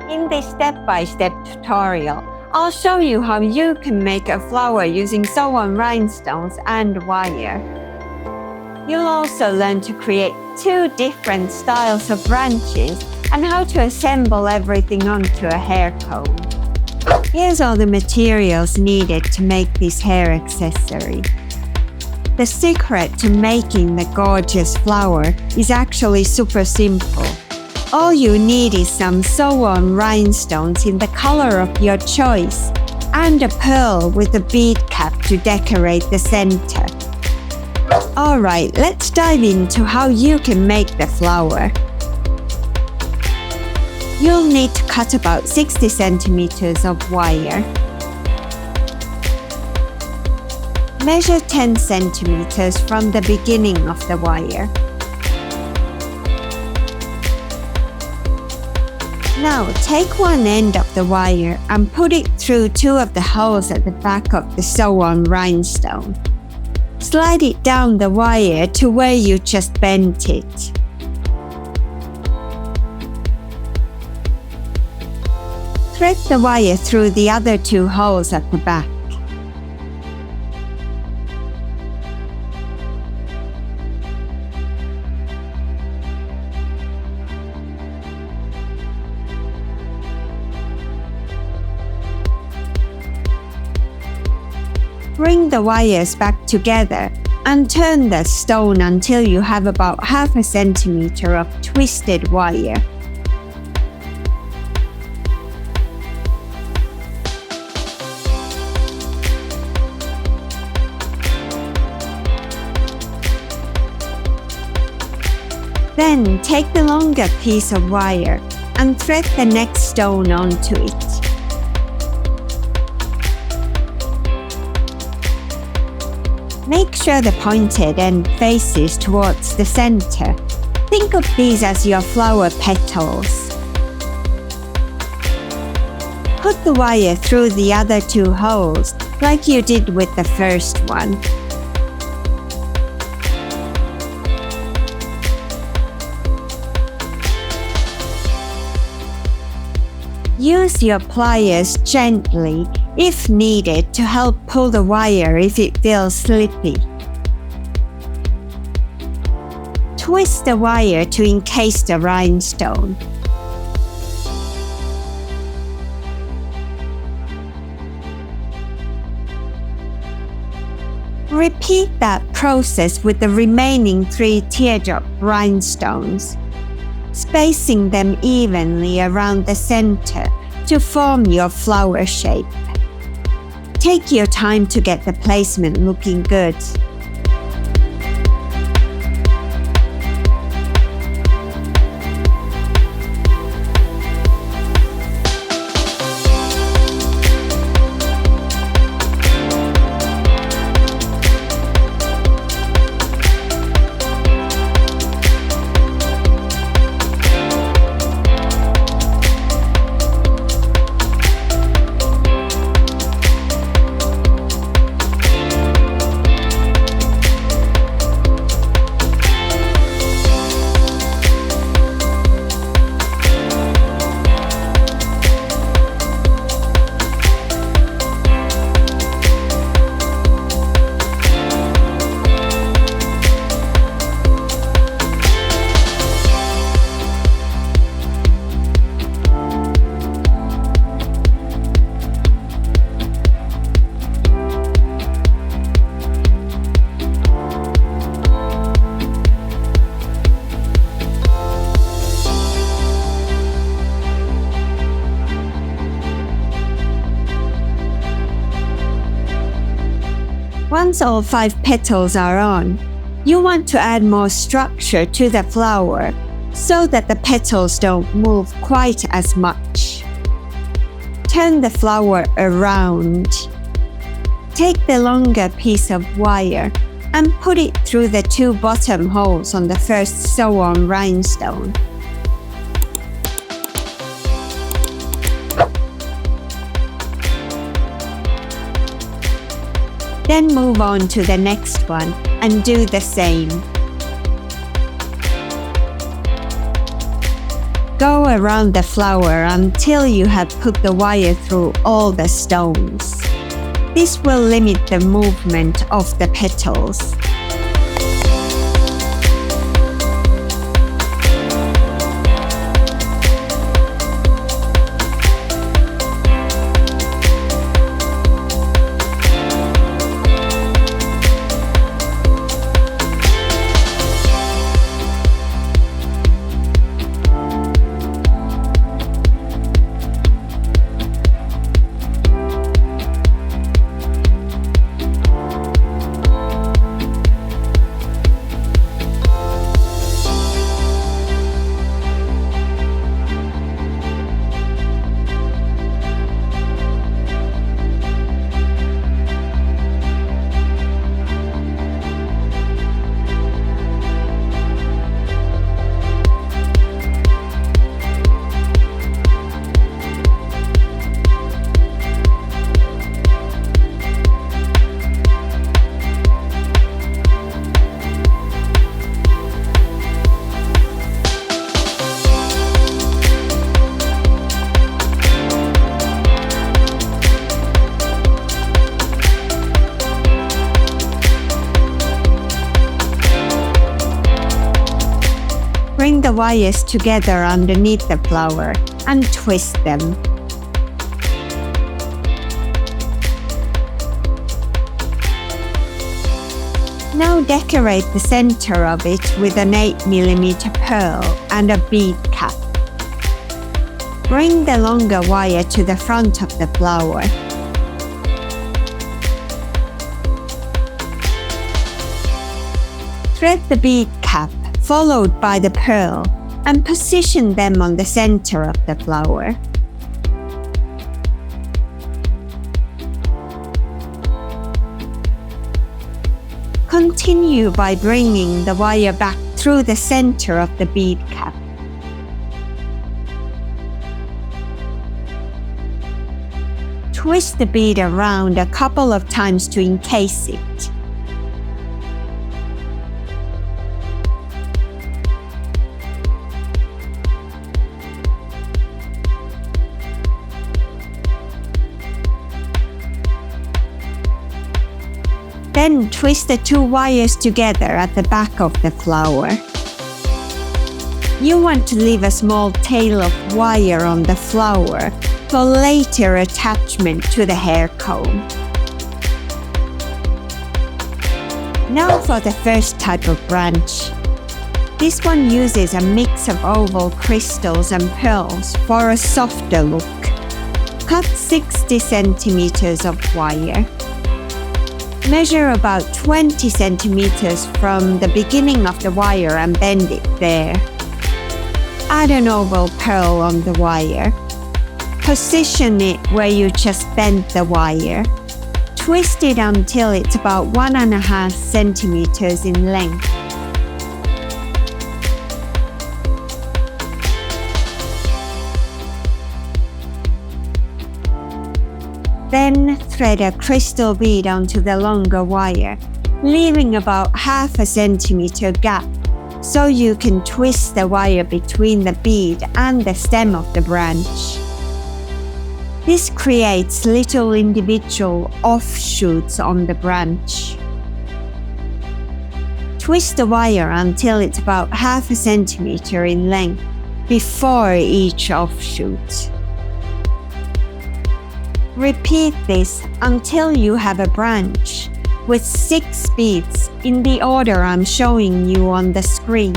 In this step-by-step tutorial, I'll show you how you can make a flower using sew-on rhinestones and wire. You'll also learn to create 2 different styles of branches and how to assemble everything onto a hair comb. Here's all the materials needed to make this hair accessory. The secret to making the gorgeous flower is actually super simple. All you need is some sew-on rhinestones in the color of your choice and a pearl with a bead cap to decorate the center. Alright, let's dive into how you can make the flower. You'll need to cut about 60 centimeters of wire. Measure 10 centimeters from the beginning of the wire. Now take one end of the wire and put it through 2 of the holes at the back of the sew-on rhinestone. Slide it down the wire to where you just bent it. Thread the wire through the other 2 holes at the back. Bring the wires back together and turn the stone until you have about half a centimeter of twisted wire. Then take the longer piece of wire and thread the next stone onto it. Make sure the pointed end faces towards the center. Think of these as your flower petals. Put the wire through the other 2 holes, like you did with the first one. Use your pliers gently, if needed, to help pull the wire if it feels slippy. Twist the wire to encase the rhinestone. Repeat that process with the remaining 3 teardrop rhinestones, spacing them evenly around the center to form your flower shape. Take your time to get the placement looking good. Once all 5 petals are on, you want to add more structure to the flower so that the petals don't move quite as much. Turn the flower around. Take the longer piece of wire and put it through the 2 bottom holes on the first sew-on rhinestone. Then move on to the next one and do the same. Go around the flower until you have put the wire through all the stones. This will limit the movement of the petals. Bring the wires together underneath the flower and twist them. Now decorate the center of it with an 8mm pearl and a bead cap. Bring the longer wire to the front of the flower. Thread the bead cap followed by the pearl and position them on the center of the flower. Continue by bringing the wire back through the center of the bead cap. Twist the bead around a couple of times to encase it. Then twist the two wires together at the back of the flower. You want to leave a small tail of wire on the flower for later attachment to the hair comb. Now for the first type of branch. This one uses a mix of oval crystals and pearls for a softer look. Cut 60 centimeters of wire. Measure about 20 centimeters from the beginning of the wire and bend it there. Add an oval pearl on the wire. Position it where you just bent the wire. Twist it until it's about 1.5 centimeters in length. Then thread a crystal bead onto the longer wire, leaving about 0.5 centimeter gap so you can twist the wire between the bead and the stem of the branch. This creates little individual offshoots on the branch. Twist the wire until it's about 0.5 centimeter in length before each offshoot. Repeat this until you have a branch with 6 beads in the order I'm showing you on the screen.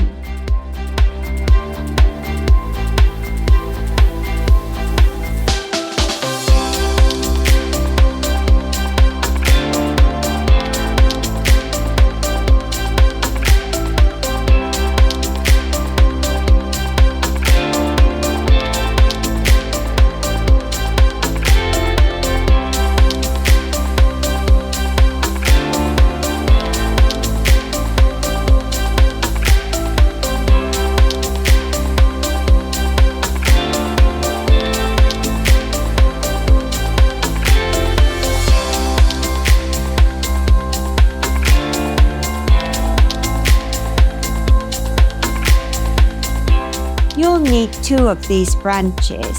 You'll need 2 of these branches,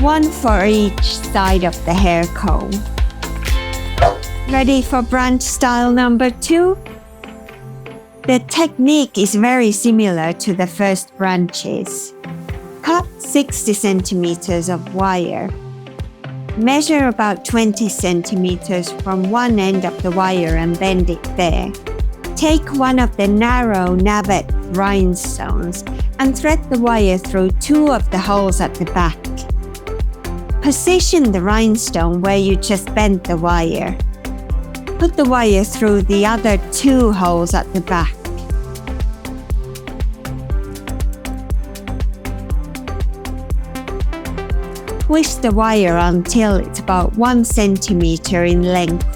one for each side of the hair comb. Ready for branch style number 2? The technique is very similar to the first branches. Cut 60 centimeters of wire. Measure about 20 centimeters from one end of the wire and bend it there. Take one of the narrow navet rhinestones and thread the wire through 2 of the holes at the back. Position the rhinestone where you just bent the wire. Put the wire through the other 2 holes at the back. Twist the wire until it's about 1 centimeter in length.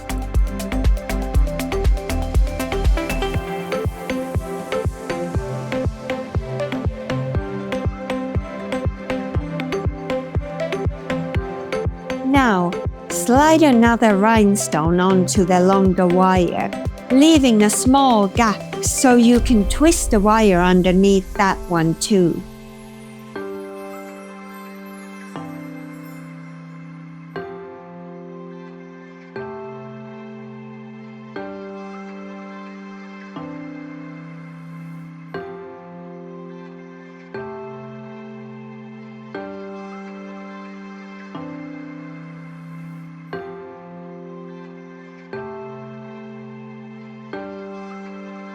Now, slide another rhinestone onto the longer wire, leaving a small gap so you can twist the wire underneath that one too.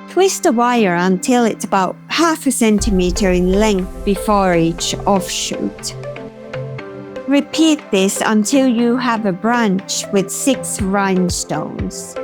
Twist the wire until it's about half a centimeter in length before each offshoot. Repeat this until you have a branch with 6 rhinestones.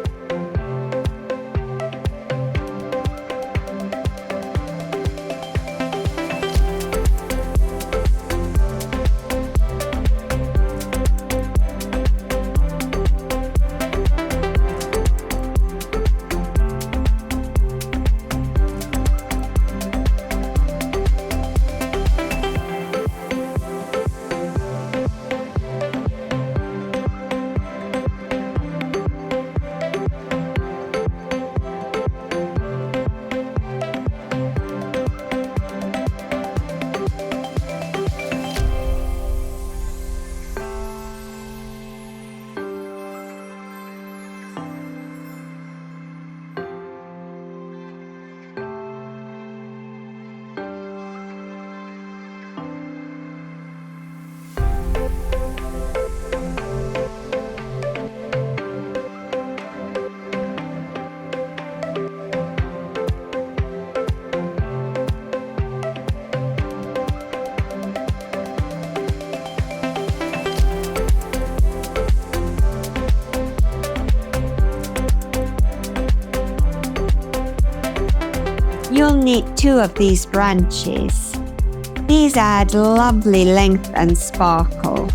You'll need 2 of these branches. These add lovely length and sparkle.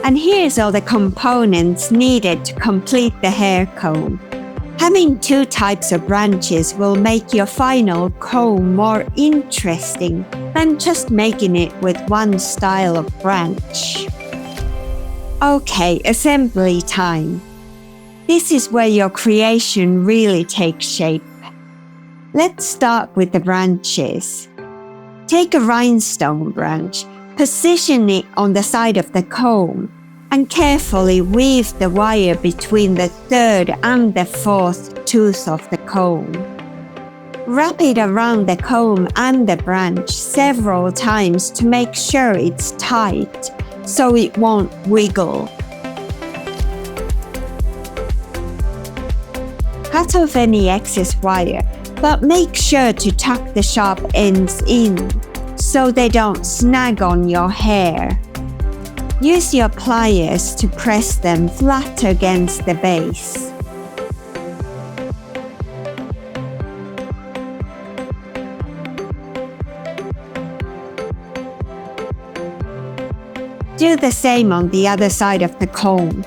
And here's all the components needed to complete the hair comb. Having 2 types of branches will make your final comb more interesting than just making it with one style of branch. Okay, assembly time. This is where your creation really takes shape. Let's start with the branches. Take a rhinestone branch, position it on the side of the comb, and carefully weave the wire between the 3rd and the 4th tooth of the comb. Wrap it around the comb and the branch several times to make sure it's tight, so it won't wiggle. Cut off any excess wire, but make sure to tuck the sharp ends in so they don't snag on your hair. Use your pliers to press them flat against the base. Do the same on the other side of the comb.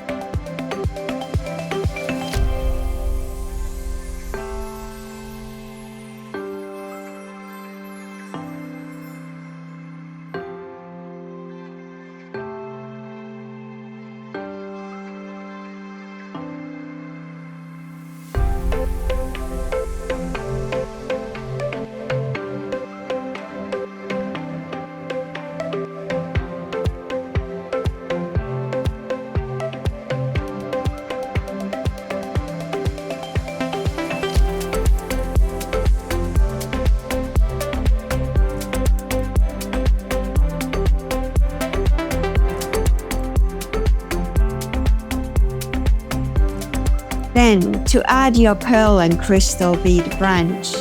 to add your pearl and crystal bead branch,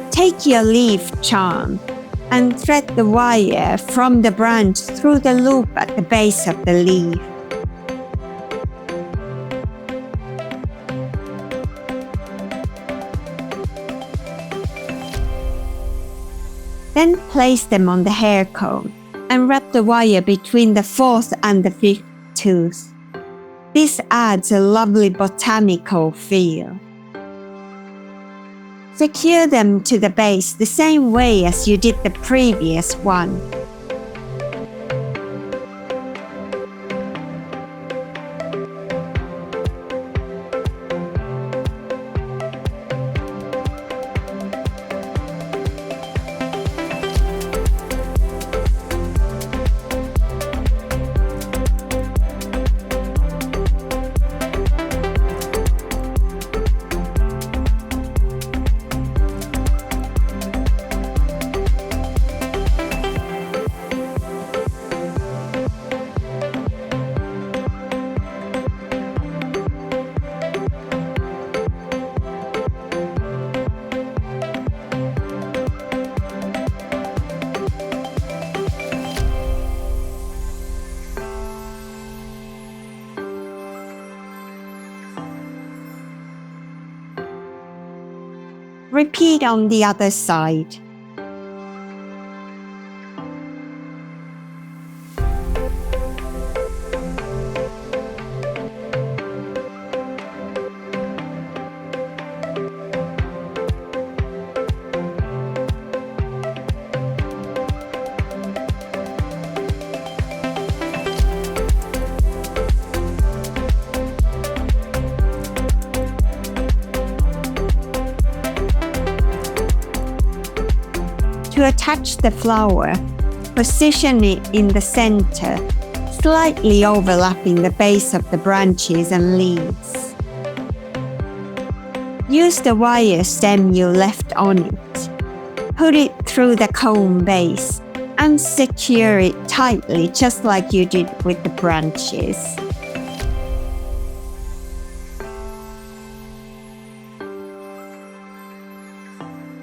take your leaf charm and thread the wire from the branch through the loop at the base of the leaf. Then place them on the hair comb and wrap the wire between the 4th and the 5th tooth. This adds a lovely botanical feel. Secure them to the base the same way as you did the previous one. Repeat on the other side. To attach the flower, position it in the center, slightly overlapping the base of the branches and leaves. Use the wire stem you left on it. Put it through the comb base and secure it tightly just like you did with the branches.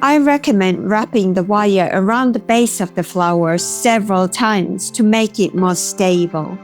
I recommend wrapping the wire around the base of the flower several times to make it more stable.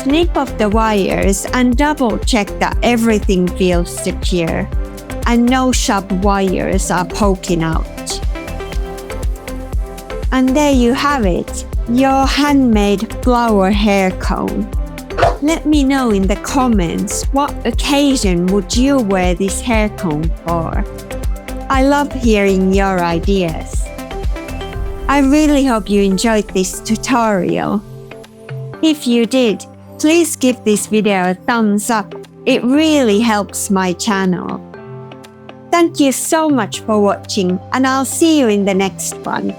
Snip off the wires and double check that everything feels secure and no sharp wires are poking out. And there you have it, your handmade flower hair comb. Let me know in the comments what occasion would you wear this hair comb for. I love hearing your ideas. I really hope you enjoyed this tutorial. If you did, please give this video a thumbs up. It really helps my channel. Thank you so much for watching, and I'll see you in the next one.